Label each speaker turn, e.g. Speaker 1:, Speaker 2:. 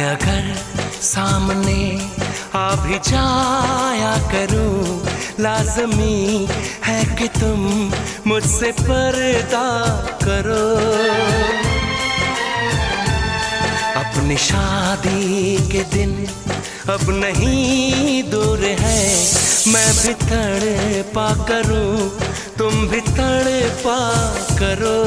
Speaker 1: अगर सामने आ भी जाया करूं, लाज़मी है कि तुम मुझसे पर्दा करो। अपनी शादी के दिन अब नहीं दूर है, मैं भी तड़पा करूं, तुम भी तड़पा करो।